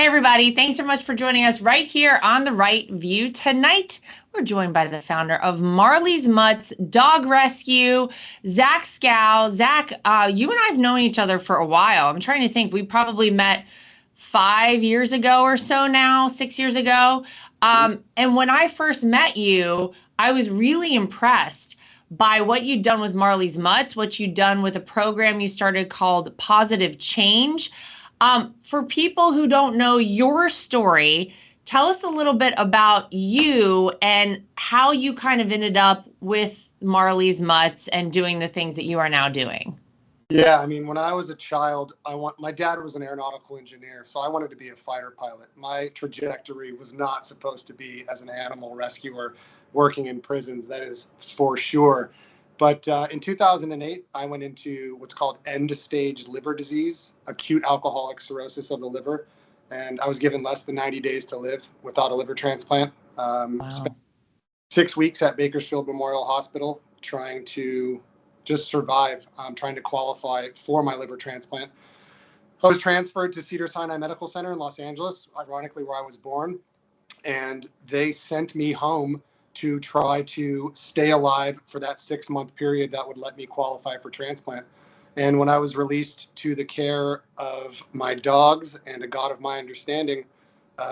Hey, everybody. Thanks so much for joining us right here on The Right View. Tonight, we're joined by the founder of Marley's Mutts Dog Rescue, Zach Skow. Zach, you and I have known each other for a while. I'm trying to think. We probably met 5 years ago or so now, 6 years ago. And when I first met you, I was really impressed by what you'd done with Marley's Mutts, what you'd done with a program you started called Positive Change. For people who don't know your story, tell us a little bit about you and how you kind of ended up with Marley's Mutts and doing the things that you are now doing. Yeah, I mean, when I was a child, my dad was an aeronautical engineer, so I wanted to be a fighter pilot. My trajectory was not supposed to be as an animal rescuer working in prisons, that is for sure. But in 2008, I went into what's called end-stage liver disease, acute alcoholic cirrhosis of the liver, and I was given less than 90 days to live without a liver transplant. Spent 6 weeks at Bakersfield Memorial Hospital trying to just survive, trying to qualify for my liver transplant. I was transferred to Cedars-Sinai Medical Center in Los Angeles, ironically where I was born, and they sent me home to try to stay alive for that 6-month period that would let me qualify for transplant. And when I was released to the care of my dogs and a God of my understanding,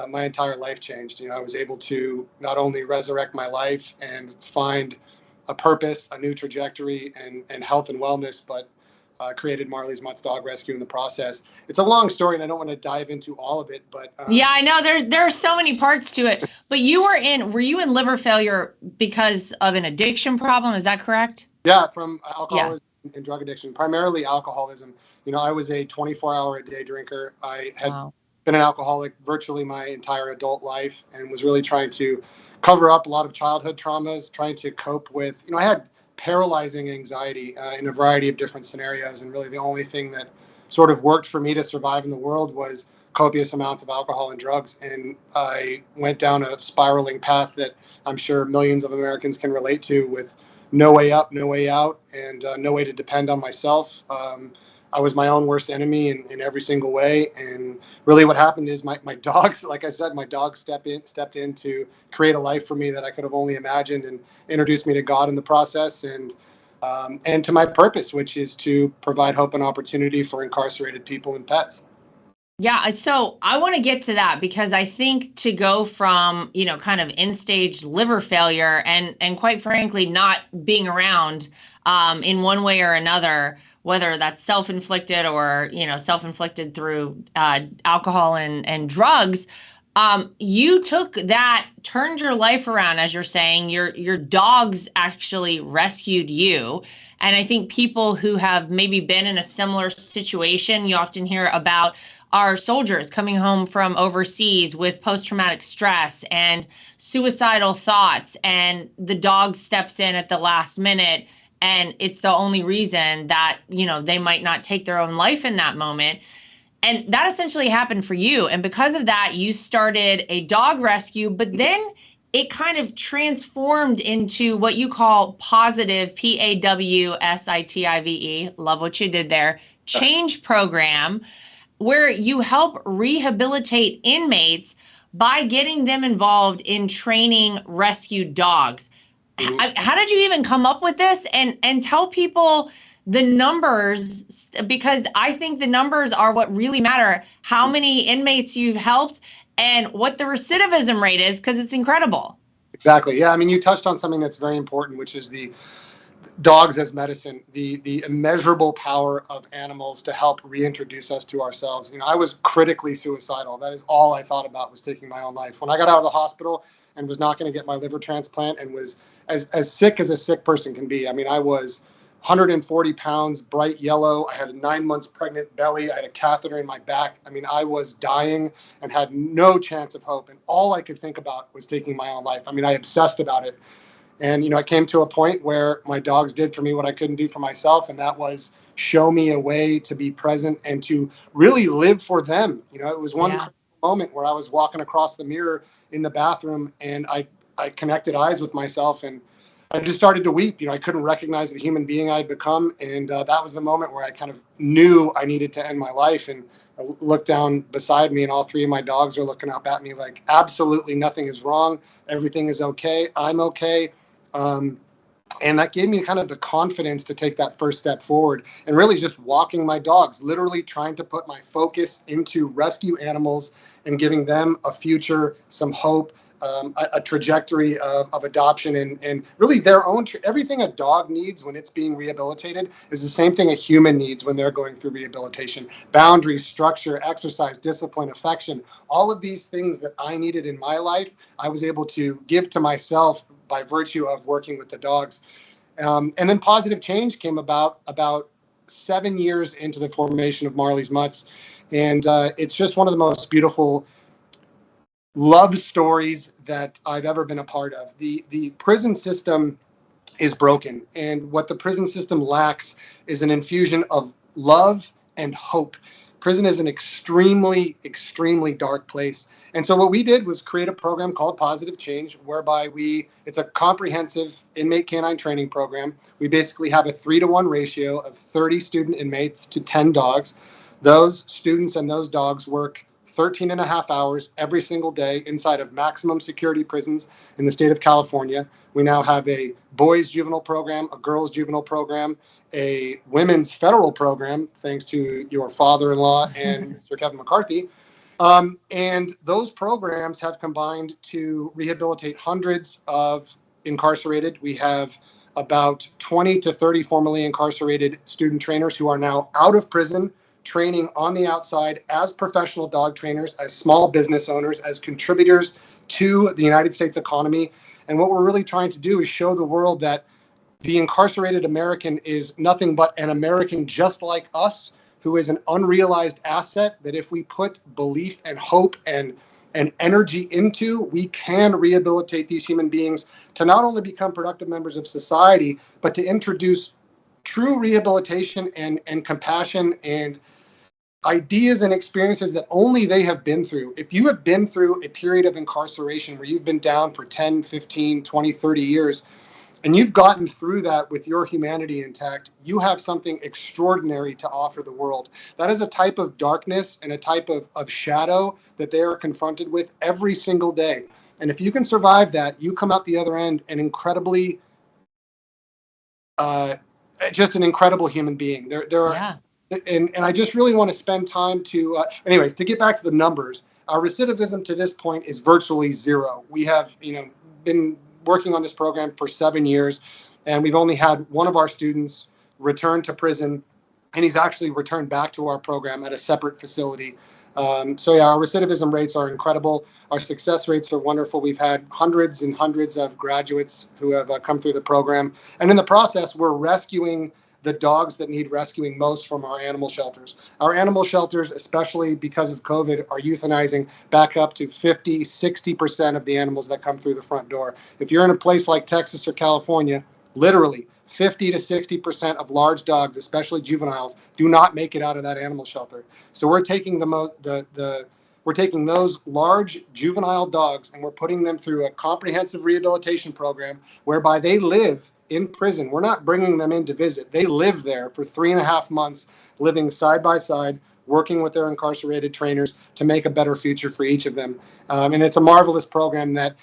my entire life changed. I was able to not only resurrect my life and find a purpose, a new trajectory, and health and wellness, but created Marley's Mutts Dog Rescue in the process. It's a long story, and I don't want to dive into all of it, but yeah, I know there are so many parts to it. But were you in liver failure because of an addiction problem? Is that correct? Yeah, from alcoholism and drug addiction, primarily alcoholism. I was a 24-hour-a-day drinker. I had been an alcoholic virtually my entire adult life and was really trying to cover up a lot of childhood traumas, trying to cope with, I had paralyzing anxiety in a variety of different scenarios. And really the only thing that sort of worked for me to survive in the world was copious amounts of alcohol and drugs. And I went down a spiraling path that I'm sure millions of Americans can relate to, with no way up, no way out, and no way to depend on myself. I was my own worst enemy in every single way. And really what happened is my dogs, like I said, my dogs stepped in to create a life for me that I could have only imagined, and introduced me to God in the process, and to my purpose, which is to provide hope and opportunity for incarcerated people and pets. Yeah, so I want to get to that, because I think to go from, kind of end-stage liver failure and quite frankly, not being around in one way or another, whether that's self-inflicted or, self-inflicted through alcohol and drugs, you took that, turned your life around, as you're saying. Your dogs actually rescued you. And I think people who have maybe been in a similar situation, you often hear about our soldiers coming home from overseas with post-traumatic stress and suicidal thoughts, and the dog steps in at the last minute, and it's the only reason that, they might not take their own life in that moment. And that essentially happened for you. And because of that, you started a dog rescue, but then it kind of transformed into what you call positive, PAWSITIVE, love what you did there, change program, where you help rehabilitate inmates by getting them involved in training rescued dogs. How did you even come up with this? And tell people the numbers, because I think the numbers are what really matter. How many inmates you've helped and what the recidivism rate is, because it's incredible. Exactly. Yeah. I mean, you touched on something that's very important, which is the dogs as medicine, the immeasurable power of animals to help reintroduce us to ourselves. I was critically suicidal. That is all I thought about, was taking my own life. When I got out of the hospital and was not going to get my liver transplant, and was as sick as a sick person can be. I mean, I was 140 pounds, bright yellow. I had a 9 months pregnant belly. I had a catheter in my back. I mean, I was dying and had no chance of hope. And all I could think about was taking my own life. I mean, I obsessed about it. And, I came to a point where my dogs did for me what I couldn't do for myself. And that was show me a way to be present and to really live for them. It was one moment where I was walking across the mirror in the bathroom, and I connected eyes with myself, and I just started to weep. I couldn't recognize the human being I'd become. And that was the moment where I kind of knew I needed to end my life. And I look down beside me, and all three of my dogs are looking up at me like, absolutely nothing is wrong. Everything is okay. I'm okay. And that gave me kind of the confidence to take that first step forward and really just walking my dogs, literally trying to put my focus into rescue animals and giving them a future, some hope, a trajectory of adoption, and really their own, everything a dog needs when it's being rehabilitated is the same thing a human needs when they're going through rehabilitation. Boundaries, structure, exercise, discipline, affection, all of these things that I needed in my life, I was able to give to myself by virtue of working with the dogs. And then positive change came about 7 years into the formation of Marley's Mutts. And it's just one of the most beautiful love stories that I've ever been a part of. The prison system is broken, and what the prison system lacks is an infusion of love and hope. Prison is an extremely, extremely dark place. And so what we did was create a program called Positive Change, whereby it's a comprehensive inmate canine training program. We basically have a 3-to-1 ratio of 30 student inmates to 10 dogs. Those students and those dogs work 13 and a half hours every single day inside of maximum security prisons in the state of California. We now have a boys juvenile program, a girls juvenile program, a women's federal program, thanks to your father-in-law and Mr. Kevin McCarthy. And those programs have combined to rehabilitate hundreds of incarcerated. We have about 20 to 30 formerly incarcerated student trainers who are now out of prison, training on the outside as professional dog trainers, as small business owners, as contributors to the United States economy. And what we're really trying to do is show the world that the incarcerated American is nothing but an American just like us, who is an unrealized asset that if we put belief and hope and energy into, we can rehabilitate these human beings to not only become productive members of society, but to introduce true rehabilitation and compassion and ideas and experiences that only they have been through. If you have been through a period of incarceration where you've been down for 10, 15, 20, 30 years, and you've gotten through that with your humanity intact, you have something extraordinary to offer the world. That is a type of darkness and a type of shadow that they are confronted with every single day. And if you can survive that, you come out the other end an incredibly, just an incredible human being. There are. Yeah. And I just really want to spend time to, anyways, to get back to the numbers, our recidivism to this point is virtually zero. We have, been working on this program for 7 years, and we've only had one of our students return to prison, and he's actually returned back to our program at a separate facility. So yeah, our recidivism rates are incredible. Our success rates are wonderful. We've had hundreds and hundreds of graduates who have come through the program. And in the process, we're rescuing the dogs that need rescuing most from our animal shelters. Our animal shelters, especially because of COVID, are euthanizing back up to 50, 60% of the animals that come through the front door. If you're in a place like Texas or California, literally 50 to 60% of large dogs, especially juveniles, do not make it out of that animal shelter. So we're taking we're taking those large juvenile dogs and we're putting them through a comprehensive rehabilitation program whereby they live in prison. We're not bringing them in to visit. They live there for 3.5 months, living side by side, working with their incarcerated trainers to make a better future for each of them. And it's a marvelous program that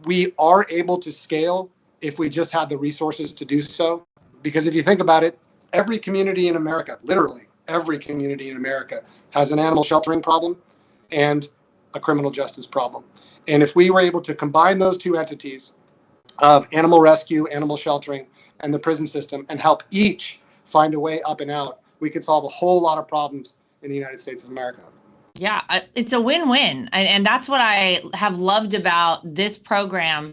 we are able to scale if we just had the resources to do so. Because if you think about it, every community in America, literally every community in America, has an animal sheltering problem and a criminal justice problem. And if we were able to combine those two entities of animal rescue, animal sheltering, and the prison system and help each find a way up and out, we could solve a whole lot of problems in the United States of America. Yeah, it's a win-win. And that's what I have loved about this program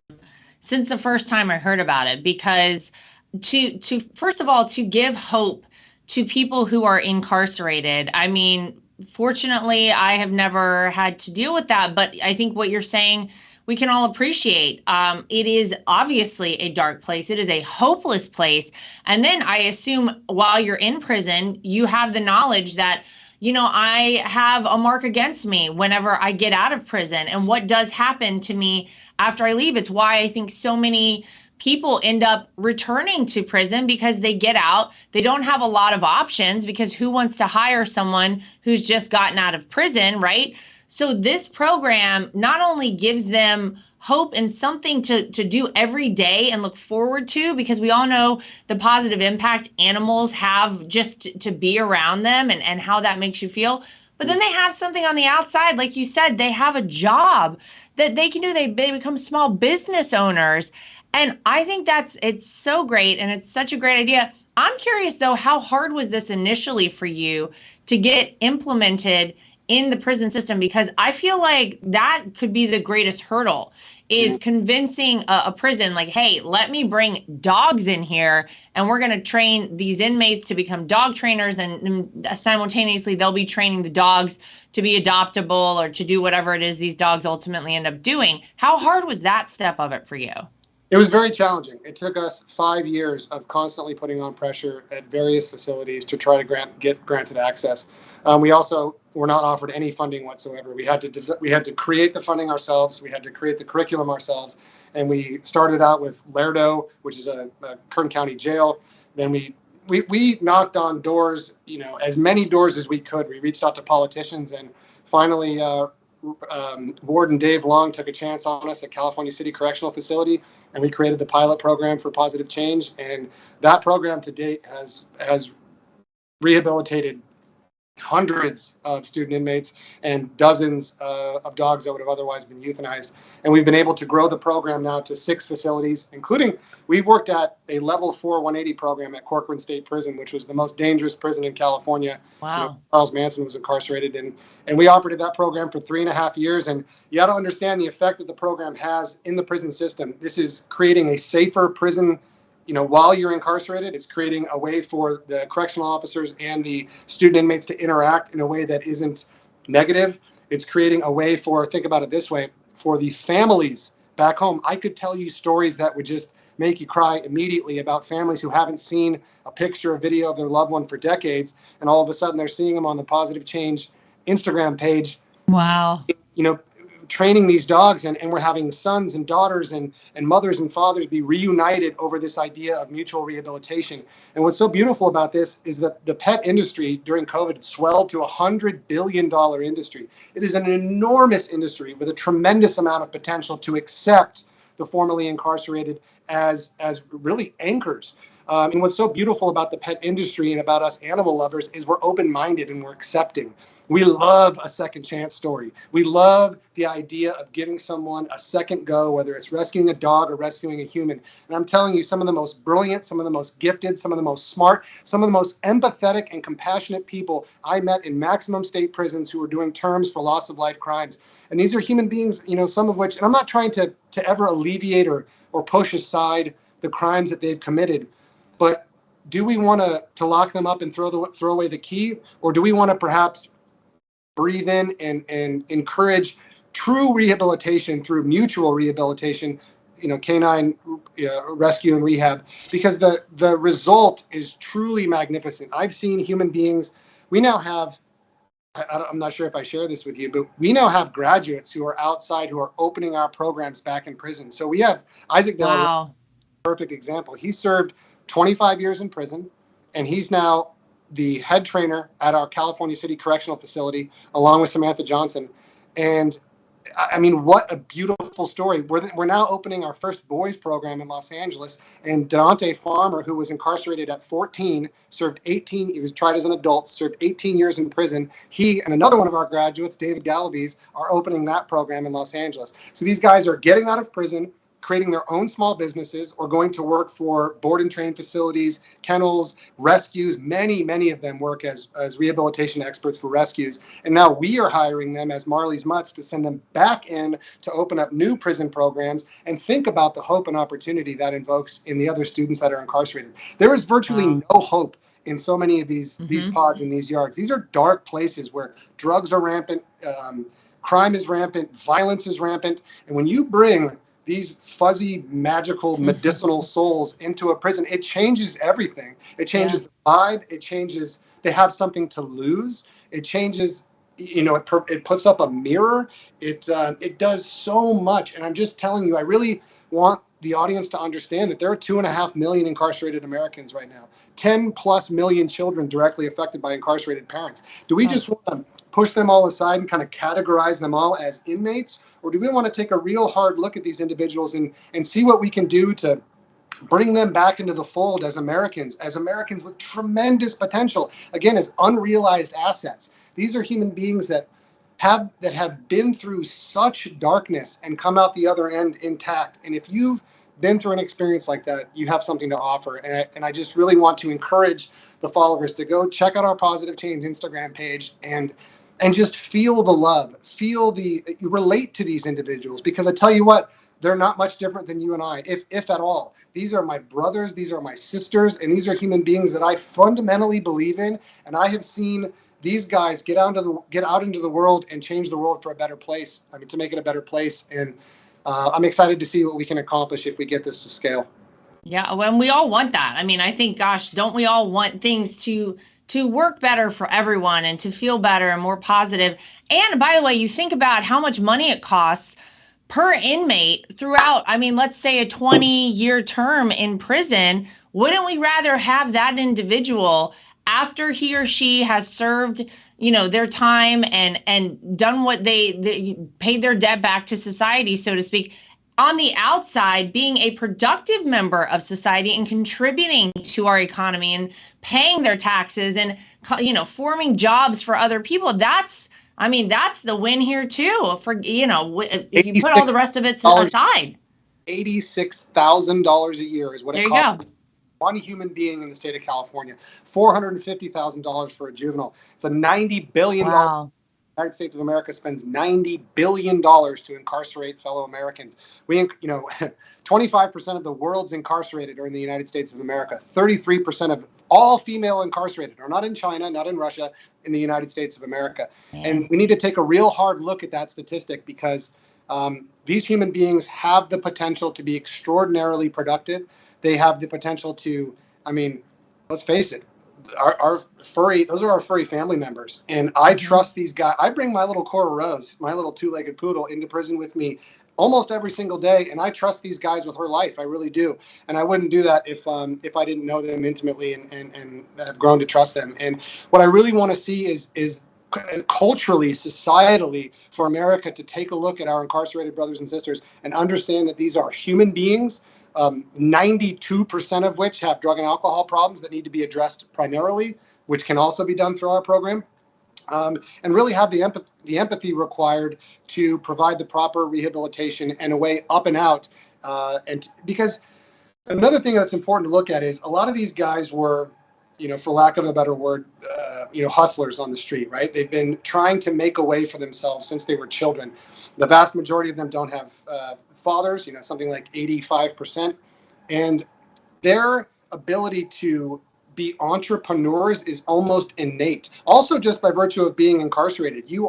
since the first time I heard about it, because to first of all, to give hope to people who are incarcerated. I mean, fortunately, I have never had to deal with that, but I think what you're saying, we can all appreciate. It is obviously a dark place. It is a hopeless place. And then I assume while you're in prison, you have the knowledge that, I have a mark against me whenever I get out of prison and what does happen to me after I leave. It's why I think so many people end up returning to prison because they get out. They don't have a lot of options because who wants to hire someone who's just gotten out of prison, right? So this program not only gives them hope and something to do every day and look forward to, because we all know the positive impact animals have just to be around them and how that makes you feel. But then they have something on the outside, like you said, they have a job that they can do. They become small business owners. And I think it's so great and it's such a great idea. I'm curious though, how hard was this initially for you to get implemented in the prison system? Because I feel like that could be the greatest hurdle, is convincing a prison like, hey, let me bring dogs in here and we're going to train these inmates to become dog trainers, and simultaneously they'll be training the dogs to be adoptable or to do whatever it is these dogs ultimately end up doing. How hard was that step of it for you? It was very challenging. It took us 5 years of constantly putting on pressure at various facilities to try to get granted access. We also were not offered any funding whatsoever. We had to create the funding ourselves. We had to create the curriculum ourselves. And we started out with Lara, which is a Kern County jail. Then we knocked on doors, as many doors as we could. We reached out to politicians, and finally Warden Dave Long took a chance on us at California City Correctional Facility, and we created the pilot program for positive change. And that program to date has rehabilitated hundreds of student inmates and dozens of dogs that would have otherwise been euthanized. And we've been able to grow the program now to 6 facilities, including we've worked at a level 4 180 program at Corcoran State Prison, which was the most dangerous prison in California. Wow. Charles Manson was incarcerated, and we operated that program for 3.5 years. And you got to understand the effect that the program has in the prison system. This is creating a safer prison. While you're incarcerated, it's creating a way for the correctional officers and the student inmates to interact in a way that isn't negative. It's creating a way think about it this way, for the families back home. I could tell you stories that would just make you cry immediately about families who haven't seen a picture or video of their loved one for decades, and all of a sudden they're seeing them on the Positive Change Instagram page. Wow. Training these dogs, and we're having sons and daughters and mothers and fathers be reunited over this idea of mutual rehabilitation. And what's so beautiful about this is that the pet industry during COVID swelled to $100 billion industry. It is an enormous industry with a tremendous amount of potential to accept the formerly incarcerated as really anchors. And what's so beautiful about the pet industry and about us animal lovers is we're open-minded and we're accepting. We love a second chance story. We love the idea of giving someone a second go, whether it's rescuing a dog or rescuing a human. And I'm telling you, some of the most brilliant, some of the most gifted, some of the most smart, some of the most empathetic and compassionate people I met in maximum state prisons who were doing terms for loss of life crimes. And these are human beings, some of which, and I'm not trying to ever alleviate or push aside the crimes that they've committed. But do we want to lock them up and throw away the key, or do we want to perhaps breathe in and encourage true rehabilitation through mutual rehabilitation, canine rescue and rehab? Because the result is truly magnificent. I've seen human beings. We now have, I'm not sure if I share this with you, but we now have graduates who are outside who are opening our programs back in prison. So we have Isaac Dell, wow. Perfect example. He served 25 years in prison, and he's now the head trainer at our California City Correctional Facility, along with Samantha Johnson. And I mean, what a beautiful story. We're now opening our first boys program in Los Angeles, and Dante Farmer, who was incarcerated at 14, served 18, he was tried as an adult, served 18 years in prison. He and another one of our graduates, David Galaviz, are opening that program in Los Angeles. So these guys are getting out of prison, creating their own small businesses, or going to work for board and train facilities, kennels, rescues. Many of them work as rehabilitation experts for rescues. And now we are hiring them as Marley's Mutts to send them back in to open up new prison programs, and think about the hope and opportunity that invokes in the other students that are incarcerated. There is virtually no hope in so many of these pods in these yards. These are dark places where drugs are rampant, crime is rampant, violence is rampant. And when you bring these fuzzy, magical, medicinal souls into a prison, it changes everything. It changes the vibe. It changes, they have something to lose. It changes, it puts up a mirror. It does so much. And I'm just telling you, I really want the audience to understand that there are 2.5 million incarcerated Americans right now, 10+ million children directly affected by incarcerated parents. Do we just want to push them all aside and kind of categorize them all as inmates? Or do we want to take a real hard look at these individuals and see what we can do to bring them back into the fold as Americans with tremendous potential, again, as unrealized assets? These are human beings that have been through such darkness and come out the other end intact. And if you've been through an experience like that, you have something to offer. And I just really want to encourage the followers to go check out our Positive Change Instagram page and just feel the love, relate to these individuals, because I tell you what, they're not much different than you and I, if at all. These are my brothers, these are my sisters, and these are human beings that I fundamentally believe in. And I have seen these guys get out into the world and change the world for a better place. I mean, to make it a better place. And I'm excited to see what we can accomplish if we get this to scale. Yeah, when we all want that. I mean, I think, gosh, don't we all want things to work better for everyone and to feel better and more positive? And by the way, you think about how much money it costs per inmate throughout, I mean, let's say a 20-year term in prison. Wouldn't we rather have that individual, after he or she has served, their time and done what they paid their debt back to society, so to speak, on the outside, being a productive member of society and contributing to our economy and paying their taxes and, forming jobs for other people? That's the win here too. For, if you put all the rest of it aside. $86,000 a year is what it costs. One human being in the state of California, $450,000 for a juvenile. It's a $90 billion. Wow. The United States of America spends $90 billion to incarcerate fellow Americans. 25% of the world's incarcerated are in the United States of America. 33% of all female incarcerated are not in China, not in Russia, in the United States of America. Man. And we need to take a real hard look at that statistic, because these human beings have the potential to be extraordinarily productive. They have the potential to, let's face it, those are our furry family members. And I trust these guys. I bring my little Cora Rose, my little two-legged poodle, into prison with me almost every single day. And I trust these guys with her life. I really do. And I wouldn't do that if I didn't know them intimately and have grown to trust them. And what I really want to see is culturally, societally, for America to take a look at our incarcerated brothers and sisters and understand that these are human beings, 92% of which have drug and alcohol problems that need to be addressed primarily, which can also be done through our program, and really have the empathy required to provide the proper rehabilitation and a way up and out. And because another thing that's important to look at is a lot of these guys were, for lack of a better word, hustlers on the street, right? They've been trying to make a way for themselves since they were children. The vast majority of them don't have fathers, something like 85%. And their ability to be entrepreneurs is almost innate. Also, just by virtue of being incarcerated, you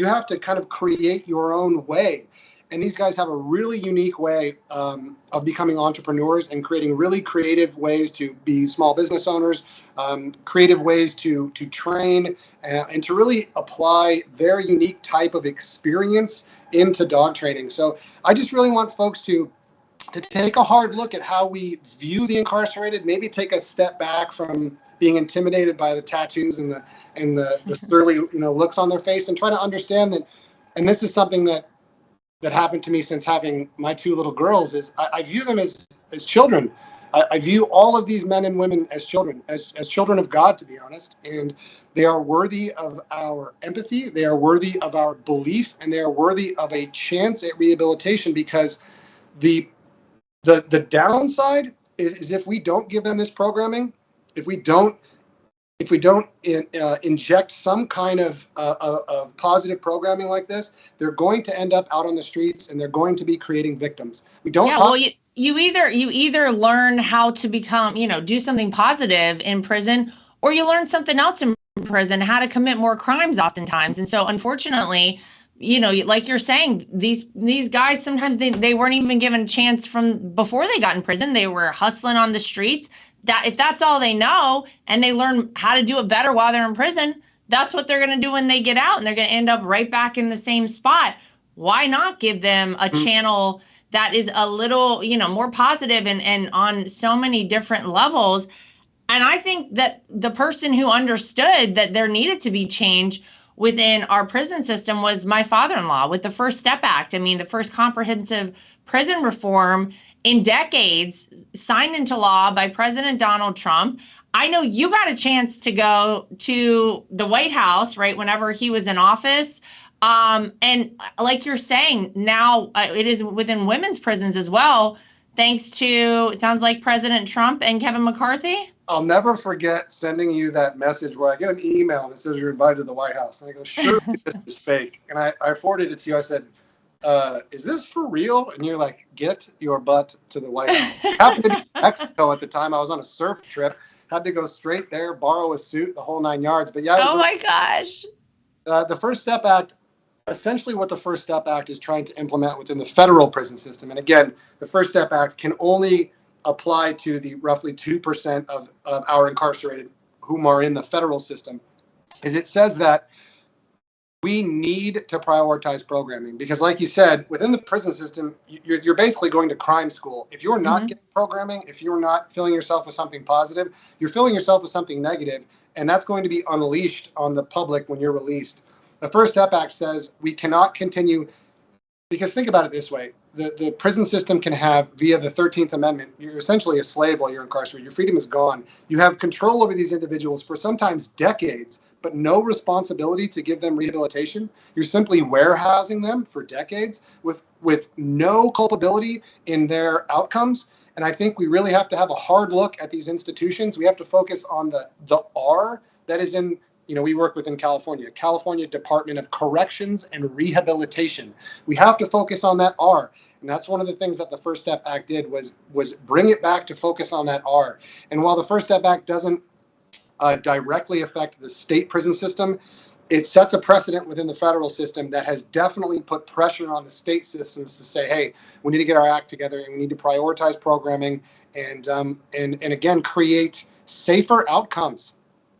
have to kind of create your own way. And these guys have a really unique way of becoming entrepreneurs and creating really creative ways to be small business owners, creative ways to train and to really apply their unique type of experience into dog training. So I just really want folks to take a hard look at how we view the incarcerated, maybe take a step back from being intimidated by the tattoos and the surly looks on their face, and try to understand that. And this is something that happened to me since having my two little girls, is I view them as children. I view all of these men and women as children, as children of God, to be honest. And they are worthy of our empathy. They are worthy of our belief, and they are worthy of a chance at rehabilitation, because the downside is if we don't give them this programming, if we don't inject some kind of positive programming like this, they're going to end up out on the streets, and they're going to be creating victims. We don't. Yeah, well, you either learn how to become, do something positive in prison, or you learn something else in prison, how to commit more crimes oftentimes. And so, unfortunately, like you're saying, these guys, sometimes they weren't even given a chance from before they got in prison. They were hustling on the streets. That if that's all they know, and they learn how to do it better while they're in prison, that's what they're going to do when they get out, and they're going to end up right back in the same spot. Why not give them a channel that is a little, more positive and on so many different levels. And I think that the person who understood that there needed to be change within our prison system was my father-in-law with the First Step Act. I mean, the first comprehensive prison reform in decades, signed into law by President Donald Trump. I know you got a chance to go to the White House, right, whenever he was in office. And like you're saying, now it is within women's prisons as well, thanks to, it sounds like, President Trump and Kevin McCarthy. I'll never forget sending you that message where I get an email that says you're invited to the White House. And I go, sure, this is fake. And I forwarded it to you. I said, is this for real? And you're like, get your butt to the White House. I happened to be in Mexico at the time. I was on a surf trip. Had to go straight there, borrow a suit, the whole 9 yards. But yeah. Oh my gosh. The First Step Act, essentially what the First Step Act is trying to implement within the federal prison system. And again, the First Step Act can only apply to the roughly 2% of our incarcerated whom are in the federal system, is it says that we need to prioritize programming because, like you said, within the prison system, you're basically going to crime school. If you're not getting programming, if you're not filling yourself with something positive, you're filling yourself with something negative, and that's going to be unleashed on the public when you're released. The First Step Act says we cannot continue, because think about it this way. The prison system can have, via the 13th Amendment, you're essentially a slave while you're incarcerated. Your freedom is gone. You have control over these individuals for sometimes decades, but no responsibility to give them rehabilitation. You're simply warehousing them for decades with no culpability in their outcomes. And I think we really have to have a hard look at these institutions. We have to focus on the R that is in, we work within California Department of Corrections and Rehabilitation. We have to focus on that R. And that's one of the things that the First Step Act did was bring it back to focus on that R. And while the First Step Act doesn't directly affect the state prison system, it sets a precedent within the federal system that has definitely put pressure on the state systems to say, hey, we need to get our act together and we need to prioritize programming and again, create safer outcomes,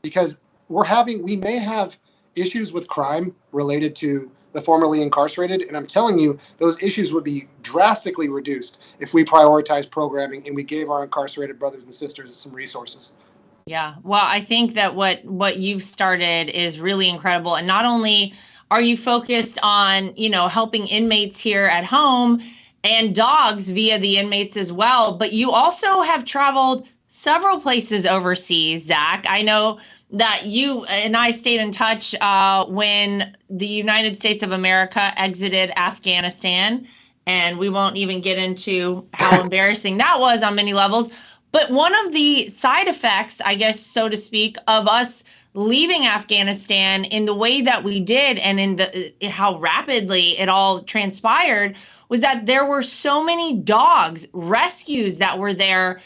because we may have issues with crime related to the formerly incarcerated. And I'm telling you, those issues would be drastically reduced if we prioritize programming and we gave our incarcerated brothers and sisters some resources. Yeah, well, I think that what you've started is really incredible. And not only are you focused on, helping inmates here at home and dogs via the inmates as well, but you also have traveled several places overseas, Zach. I know that you and I stayed in touch when the United States of America exited Afghanistan, and we won't even get into how embarrassing that was on many levels. But one of the side effects, I guess, so to speak, of us leaving Afghanistan in the way that we did and in how rapidly it all transpired was that there were so many dogs, rescues that were there,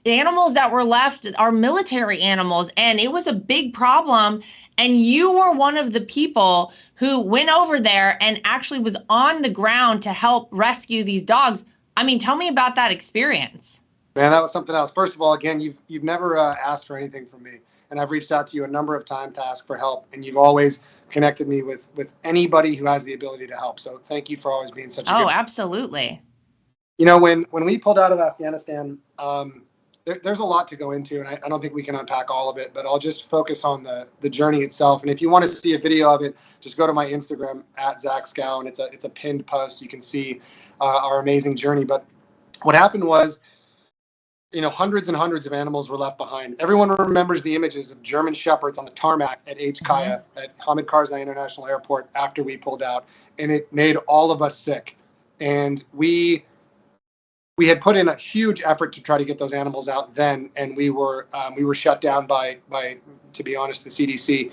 animals that were left, our military animals, and it was a big problem. And you were one of the people who went over there and actually was on the ground to help rescue these dogs. I mean, tell me about that experience. Man, that was something else. First of all, again, you've never asked for anything from me, and I've reached out to you a number of times to ask for help, and you've always connected me with anybody who has the ability to help. So thank you for always being such a good friend. Absolutely. When we pulled out of Afghanistan, there's a lot to go into, and I don't think we can unpack all of it, but I'll just focus on the journey itself. And if you want to see a video of it, just go to my Instagram @ZachSkow, and it's a pinned post. You can see our amazing journey. But what happened was, hundreds and hundreds of animals were left behind. Everyone remembers the images of German shepherds on the tarmac at HKIA at Hamid Karzai International Airport after we pulled out, and it made all of us sick. And we had put in a huge effort to try to get those animals out then, and we were shut down by, to be honest, the CDC.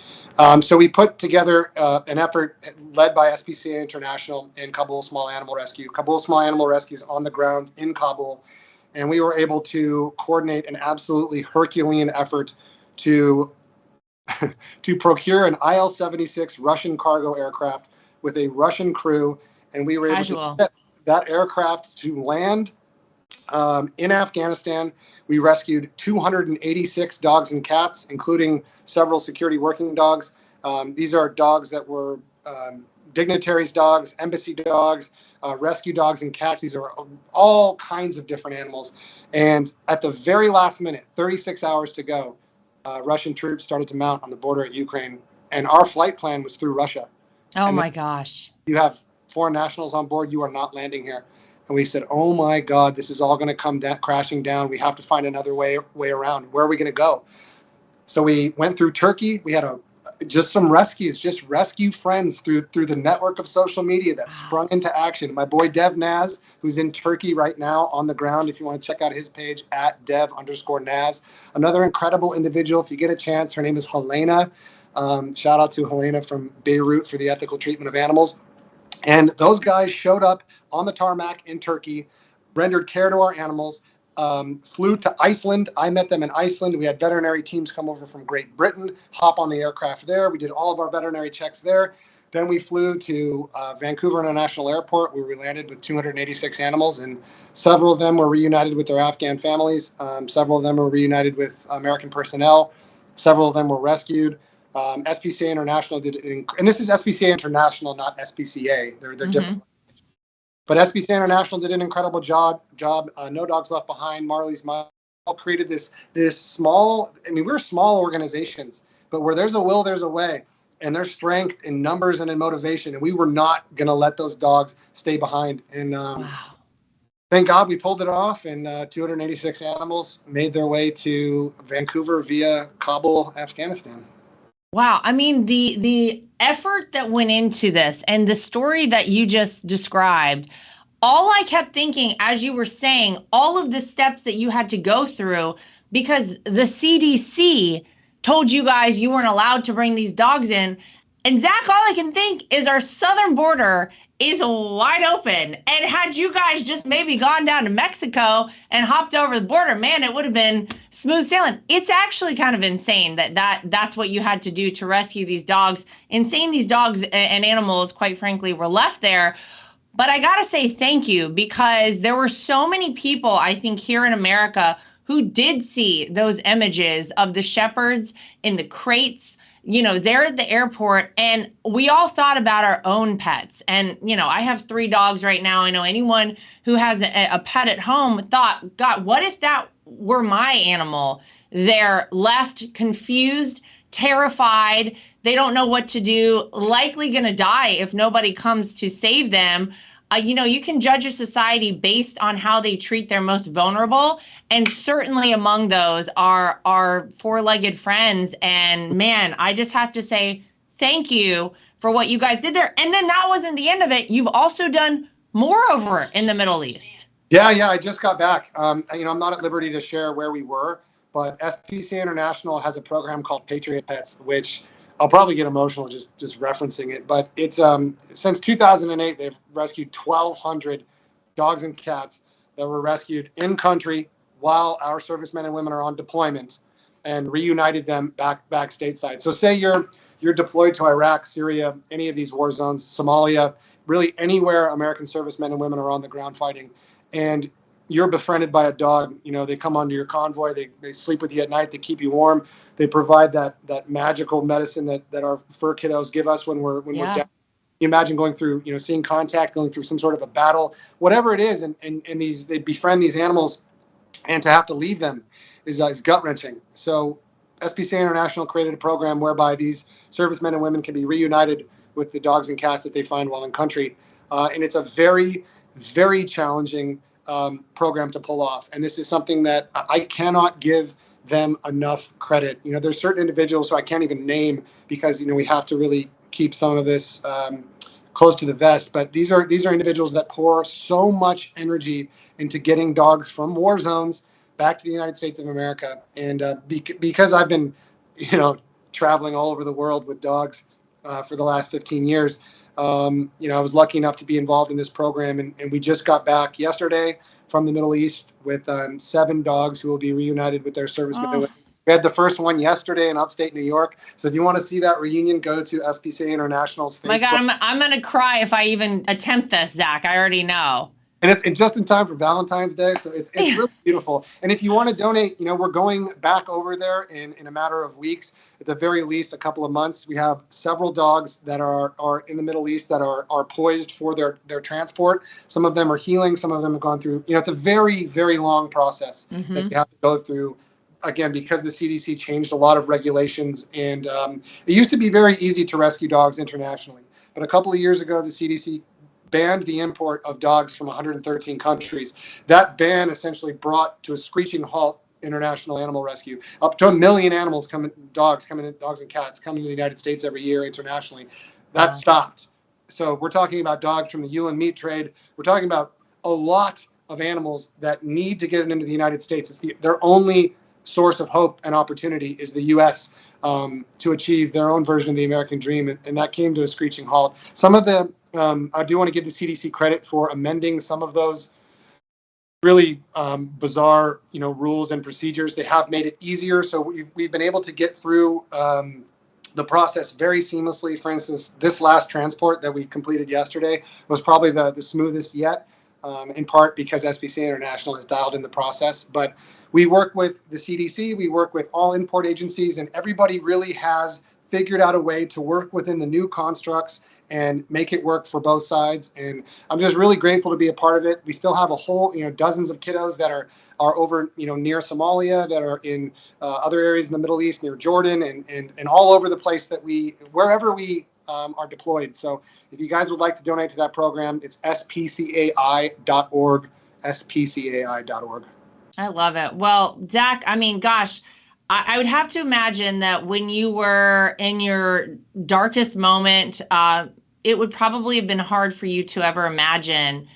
So we put together an effort led by SPCA International and Kabul Small Animal Rescue. Kabul Small Animal Rescue is on the ground in Kabul. And we were able to coordinate an absolutely Herculean effort to procure an Il-76 Russian cargo aircraft with a Russian crew. And we were able to get that aircraft to land in Afghanistan. We rescued 286 dogs and cats, including several security working dogs. These are dogs that were dignitaries' dogs, embassy dogs, rescue dogs and cats. These are all kinds of different animals. And at the very last minute, 36 hours to go, Russian troops started to mount on the border at Ukraine. And our flight plan was through Russia. Oh, my gosh. You have foreign nationals on board. You are not landing here. And we said, oh, my God, this is all going to come crashing down. We have to find another way around. Where are we going to go? So we went through Turkey. We had just some rescues, just rescue friends through the network of social media that sprung into action. My boy Dev Naz, who's in Turkey right now on the ground, if you want to check out his page, at Dev_Naz. Another incredible individual, if you get a chance, her name is Helena. Shout out to Helena from Beirut for the ethical treatment of animals. And those guys showed up on the tarmac in Turkey, rendered care to our animals, flew to Iceland. I met them in Iceland. We had veterinary teams come over from Great Britain, hop on the aircraft there. We did all of our veterinary checks there. Then we flew to Vancouver International Airport, where we landed with 286 animals, and several of them were reunited with their Afghan families. Several of them were reunited with American personnel. Several of them were rescued. SPCA International did it, and this is SPCA International, not SPCA. They're different. But SPCA International did an incredible job. No Dogs Left Behind, Marley's Mutts, created this small. I mean, we're small organizations, but where there's a will, there's a way, and there's strength in numbers and in motivation. And we were not going to let those dogs stay behind. And thank God we pulled it off. And 286 animals made their way to Vancouver via Kabul, Afghanistan. Wow. I mean, the effort that went into this and the story that you just described, all I kept thinking as you were saying, all of the steps that you had to go through, because the CDC told you guys you weren't allowed to bring these dogs in. And Zach, all I can think is our southern border is wide open. And had you guys just maybe gone down to Mexico and hopped over the border, man, it would have been smooth sailing. It's actually kind of insane that's what you had to do to rescue these dogs. Insane these dogs and animals, quite frankly, were left there. But I got to say thank you, because there were so many people, I think, here in America who did see those images of the shepherds in the crates, they're at the airport, and we all thought about our own pets. And, I have 3 dogs right now. I know anyone who has a pet at home thought, God, what if that were my animal? They're left confused, terrified. They don't know what to do, likely going to die if nobody comes to save them. You can judge a society based on how they treat their most vulnerable. And certainly among those are our 4-legged friends. And man, I just have to say thank you for what you guys did there. And then that wasn't the end of it. You've also done more over in the Middle East. Yeah, I just got back. I'm not at liberty to share where we were, but SPCA International has a program called Patriot Pets, which I'll probably get emotional just referencing it, but it's since 2008 they've rescued 1,200 dogs and cats that were rescued in country while our servicemen and women are on deployment, and reunited them back stateside. So say you're deployed to Iraq, Syria, any of these war zones, Somalia, really anywhere American servicemen and women are on the ground fighting, and you're befriended by a dog. They come onto your convoy, they sleep with you at night, they keep you warm. They provide that magical medicine that our fur kiddos give us when we're down. You imagine going through, seeing contact, going through some sort of a battle, whatever it is, and they befriend these animals, and to have to leave them is gut wrenching. So SPCA International created a program whereby these servicemen and women can be reunited with the dogs and cats that they find while in country, and it's a very, very challenging program to pull off. And this is something that I cannot give them enough credit. There's certain individuals who I can't even name because we have to really keep some of this close to the vest. But these are individuals that pour so much energy into getting dogs from war zones back to the United States of America. And because I've been traveling all over the world with dogs for the last 15 years, I was lucky enough to be involved in this program, and we just got back yesterday from the Middle East with 7 dogs who will be reunited with their servicemen. We had the first one yesterday in upstate New York. So if you want to see that reunion, go to SPCA International's Facebook. My God, I'm going to cry if I even attempt this, Zach. I already know. And it's just in time for Valentine's Day, so it's really beautiful. And if you want to donate, we're going back over there in a matter of weeks, at the very least, a couple of months. We have several dogs that are in the Middle East that are poised for their transport. Some of them are healing. Some of them have gone through. It's a very, very long process that you have to go through. Again, because the CDC changed a lot of regulations, and it used to be very easy to rescue dogs internationally, but a couple of years ago, the CDC banned the import of dogs from 113 countries. That ban essentially brought to a screeching halt international animal rescue. Up to 1 million dogs and cats coming to the United States every year internationally. That stopped. So we're talking about dogs from the human meat trade. We're talking about a lot of animals that need to get into the United States. It's their only source of hope and opportunity is the U.S. To achieve their own version of the American dream, and that came to a screeching halt. Some of the I do want to give the CDC credit for amending some of those really bizarre, rules and procedures. They have made it easier, so we've been able to get through the process very seamlessly. For instance, this last transport that we completed yesterday was probably the smoothest yet, in part because SPCA International has dialed in the process. But we work with the CDC, we work with all import agencies, and everybody really has figured out a way to work within the new constructs and make it work for both sides. And I'm just really grateful to be a part of it. We still have a whole, dozens of kiddos that are over, near Somalia, that are in other areas in the Middle East, near Jordan, and all over the place wherever we are deployed. So if you guys would like to donate to that program, it's spcai.org, spcai.org. I love it. Well, Zach, gosh, I would have to imagine that when you were in your darkest moment, it would probably have been hard for you to ever imagine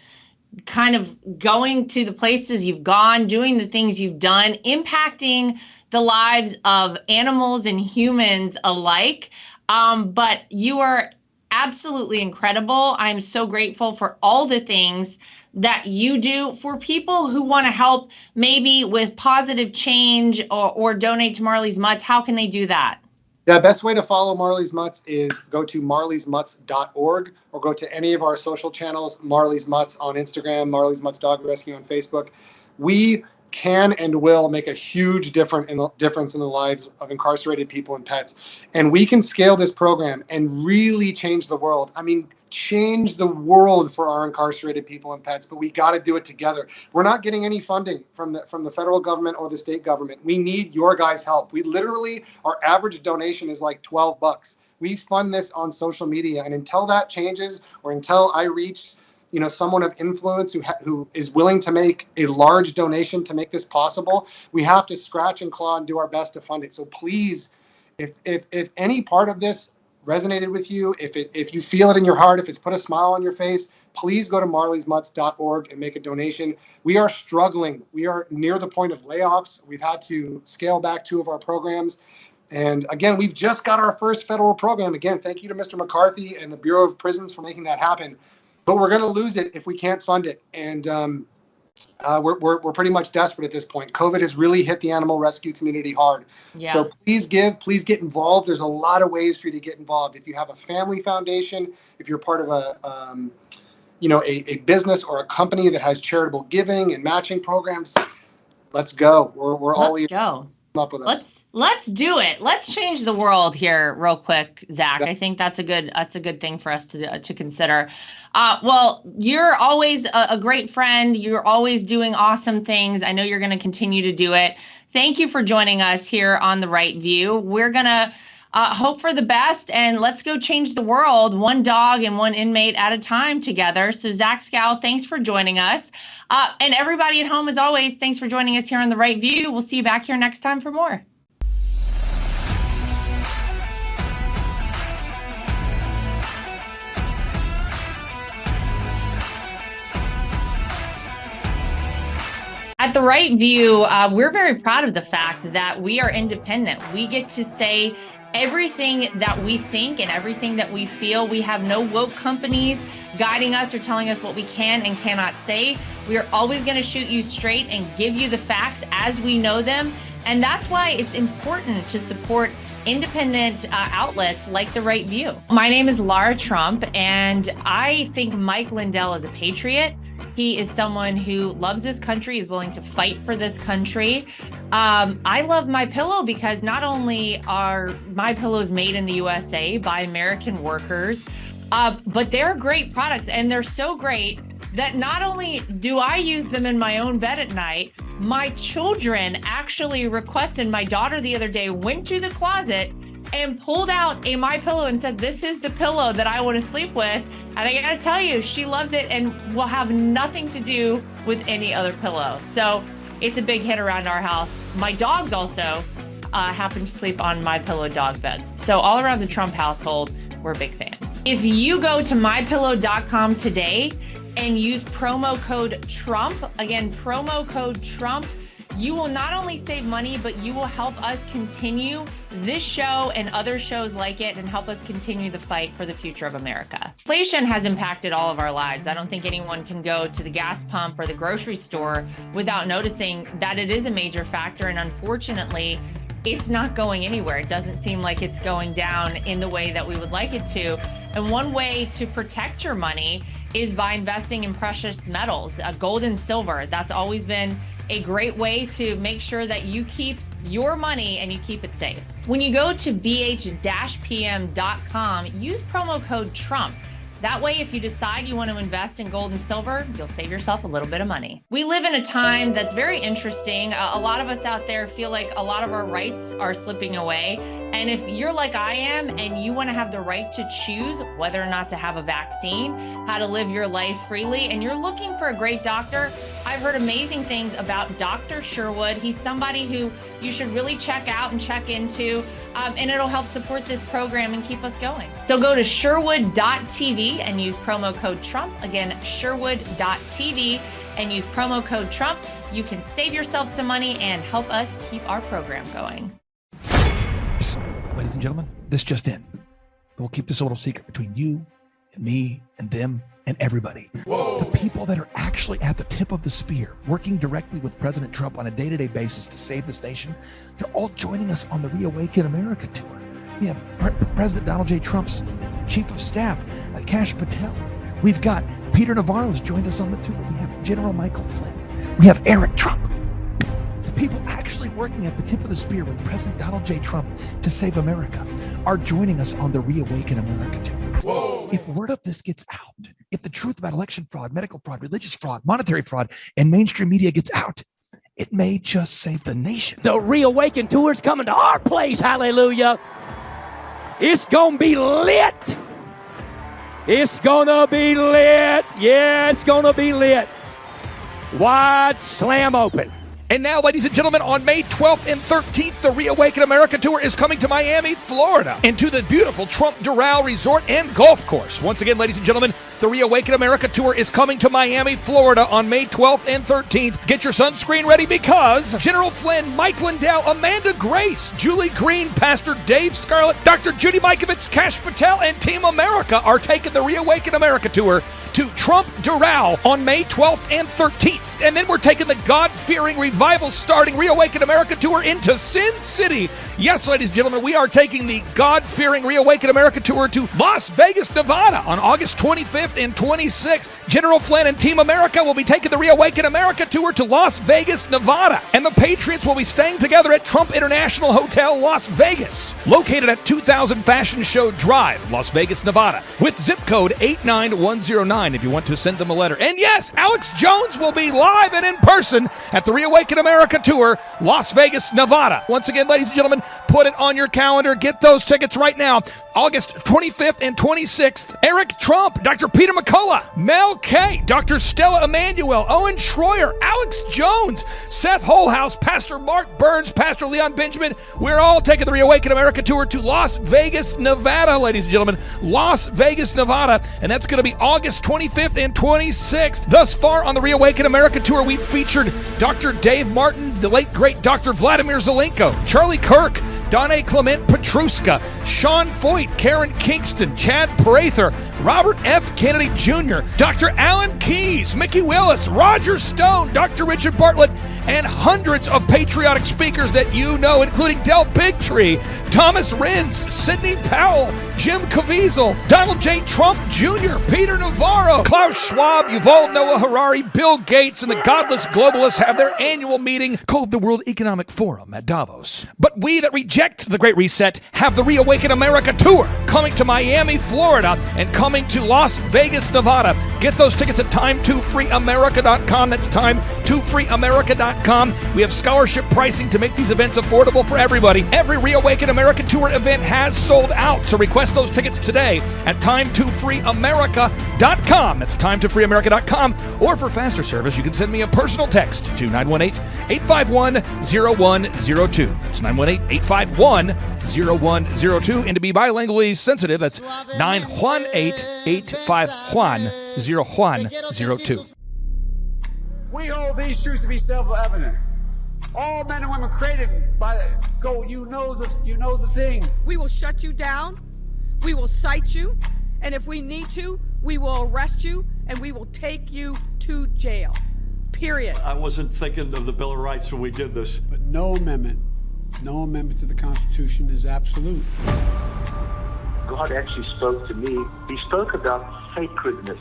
kind of going to the places you've gone, doing the things you've done, impacting the lives of animals and humans alike. But you are absolutely incredible. I'm so grateful for all the things that you do for people who want to help maybe with positive change or donate to Marley's Mutts. How can they do that? The best way to follow Marley's Mutts is go to marleysmutts.org or go to any of our social channels, Marley's Mutts on Instagram, Marley's Mutts Dog Rescue on Facebook. We can and will make a huge difference in the lives of incarcerated people and pets. And we can scale this program and really change the world. Change the world for our incarcerated people and pets, but we got to do it together. We're not getting any funding from the federal government or the state government. We need your guys' help. We literally, our average donation is like $12. We fund this on social media, and until that changes, or until I reach someone of influence who is willing to make a large donation to make this possible, we have to scratch and claw and do our best to fund it. So please, if any part of this resonated with you, if you feel it in your heart, if it's put a smile on your face, please go to marleysmutts.org and make a donation. We are struggling. We are near the point of layoffs. We've had to scale back 2 of our programs. And again, we've just got our first federal program. Again, thank you to Mr. McCarthy and the Bureau of Prisons for making that happen. But we're going to lose it if we can't fund it. And we're pretty much desperate at this point. COVID has really hit the animal rescue community hard. Yeah. So please please get involved. There's a lot of ways for you to get involved. If you have a family foundation, if you're part of a business or a company that has charitable giving and matching programs, let's go. We're all ears. Go. Up with us. Let's do it. Let's change the world here real quick, Zach. I think that's a good thing for us to consider. Well, you're always a great friend. You're always doing awesome things. I know you're going to continue to do it. Thank you for joining us here on The Right View. We're going to hope for the best, and let's go change the world one dog and one inmate at a time together. So Zach Skow, thanks for joining us. And everybody at home, as always, thanks for joining us here on The Right View. We'll see you back here next time for more. At The Right View, we're very proud of the fact that we are independent. We get to say everything that we think and everything that we feel. We have no woke companies guiding us or telling us what we can and cannot say. We are always going to shoot you straight and give you the facts as we know them. And that's why it's important to support independent outlets like The Right View. My name is Lara Trump, and I think Mike Lindell is a patriot. He is someone who loves this country, is willing to fight for this country. I love MyPillow because not only are MyPillows made in the USA by American workers, but they're great products, and they're so great that not only do I use them in my own bed at night, my children actually requested. My daughter the other day went to the closet and pulled out a MyPillow and said, "This is the pillow that I want to sleep with." And I gotta tell you, she loves it and will have nothing to do with any other pillow. So it's a big hit around our house. My dogs also happen to sleep on MyPillow dog beds. So all around the Trump household, we're big fans. If you go to mypillow.com today and use promo code Trump, again, promo code Trump, you will not only save money, but you will help us continue this show and other shows like it and help us continue the fight for the future of America. Inflation has impacted all of our lives. I don't think anyone can go to the gas pump or the grocery store without noticing that it is a major factor. And unfortunately, it's not going anywhere. It doesn't seem like it's going down in the way that we would like it to. And one way to protect your money is by investing in precious metals, gold and silver. That's always been a great way to make sure that you keep your money and you keep it safe. When you go to bh-pm.com, use promo code Trump. That way, if you decide you want to invest in gold and silver, you'll save yourself a little bit of money. We live in a time that's very interesting. A lot of us out there feel like a lot of our rights are slipping away. And if you're like I am and you want to have the right to choose whether or not to have a vaccine, how to live your life freely, and you're looking for a great doctor, I've heard amazing things about Dr. Sherwood. He's somebody who you should really check out and check into, and it'll help support this program and keep us going. So go to sherwood.tv and use promo code Trump. Again, sherwood.tv and use promo code Trump. You can save yourself some money and help us keep our program going. Ladies and gentlemen, this just in. We'll keep this a little secret between you and me and them and everybody. Whoa. The people that are actually at the tip of the spear, working directly with President Trump on a day-to-day basis to save this nation, they're all joining us on the Reawaken America tour. We have President Donald J. Trump's Chief of Staff, Kash Patel. We've got Peter Navarro's joined us on the tour. We have General Michael Flynn. We have Eric Trump. The people actually working at the tip of the spear with President Donald J. Trump to save America are joining us on the Reawaken America tour. Whoa. If word of this gets out, if the truth about election fraud, medical fraud, religious fraud, monetary fraud, and mainstream media gets out, it may just save the nation. The Reawaken tour is coming to our place, hallelujah. It's gonna be lit. It's gonna be lit. Yeah, it's gonna be lit. Wide slam open. And now, ladies and gentlemen, on May 12th and 13th, the Reawaken America Tour is coming to Miami, Florida, and to the beautiful Trump Doral Resort and Golf Course. Once again, ladies and gentlemen, the Reawaken America Tour is coming to Miami, Florida on May 12th and 13th. Get your sunscreen ready because General Flynn, Mike Lindell, Amanda Grace, Julie Green, Pastor Dave Scarlett, Dr. Judy Mikovits, Kash Patel, and Team America are taking the Reawaken America Tour to Trump Doral on May 12th and 13th. And then we're taking the God-fearing, revival-starting Reawaken America Tour into Sin City. Yes, ladies and gentlemen, we are taking the God-fearing Reawaken America Tour to Las Vegas, Nevada on August 25th and 26th. General Flynn and Team America will be taking the Reawaken America Tour to Las Vegas, Nevada. And the Patriots will be staying together at Trump International Hotel, Las Vegas, located at 2000 Fashion Show Drive, Las Vegas, Nevada, with zip code 89109 if you want to send them a letter. And yes, Alex Jones will be live and in person at the Reawaken America Tour, Las Vegas, Nevada. Once again, ladies and gentlemen, put it on your calendar. Get those tickets right now. August 25th and 26th. Eric Trump, Dr. Peter McCullough, Mel K, Dr. Stella Emanuel, Owen Schroyer, Alex Jones, Seth Holhouse, Pastor Mark Burns, Pastor Leon Benjamin. We're all taking the Reawaken America Tour to Las Vegas, Nevada, ladies and gentlemen. Las Vegas, Nevada. And that's going to be August 25th and 26th. Thus far on the Reawaken America Tour, we've featured Dr. Dave Martin, the late great Dr. Vladimir Zelenko, Charlie Kirk, Donna Clement Petruska, Sean Foyt, Karen Kingston, Chad Prather, Robert F. Kennedy, Kennedy Jr., Dr. Alan Keyes, Mickey Willis, Roger Stone, Dr. Richard Bartlett, and hundreds of patriotic speakers that you know, including Del Bigtree, Thomas Renz, Sidney Powell, Jim Caviezel, Donald J. Trump Jr., Peter Navarro, Klaus Schwab, Yuval Noah Harari, Bill Gates, and the godless globalists have their annual meeting called the World Economic Forum at Davos. But we that reject the Great Reset have the Reawaken America Tour coming to Miami, Florida, and coming to Las Vegas, Nevada. Get those tickets at time2freeamerica.com. That's time2freeamerica.com. We have scholarship pricing to make these events affordable for everybody. Every Reawaken America Tour event has sold out, so request those tickets today at time2freeamerica.com. That's time2freeamerica.com. Or for faster service, you can send me a personal text to 918-851-0102. That's 918-851-0102. And to be bilingually sensitive, that's 918-851-0102. We hold these truths to be self-evident. All men and women created by go. You know the thing. We will shut you down. We will cite you, and if we need to, we will arrest you, and we will take you to jail. Period. I wasn't thinking of the Bill of Rights when we did this. But no amendment to the Constitution is absolute. God actually spoke to me. He spoke about sacredness.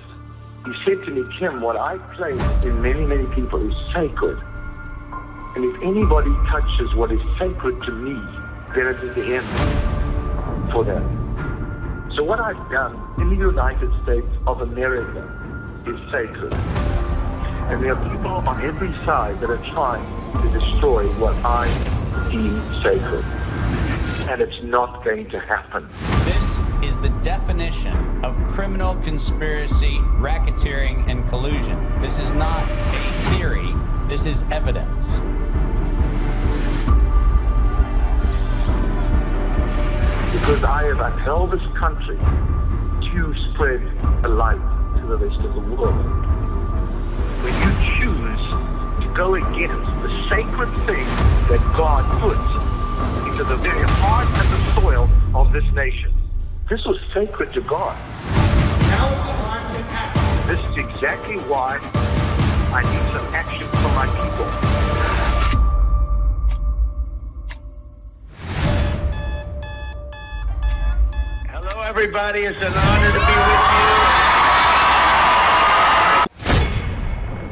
He said to me, Kim, what I place in many, many people is sacred. And if anybody touches what is sacred to me, then it is the end for them. So what I've done in the United States of America is sacred. And there are people on every side that are trying to destroy what I deem sacred. And it's not going to happen. This is the definition of criminal conspiracy, racketeering, and collusion. This is not a theory. This is evidence. Because I have upheld this country to spread a light to the rest of the world. When you choose to go against the sacred thing that God put into the very heart and the soil of this nation. This was sacred to God. Now is the time to act. This is exactly why I need some action from my people. Hello, everybody. It's an honor to be with you.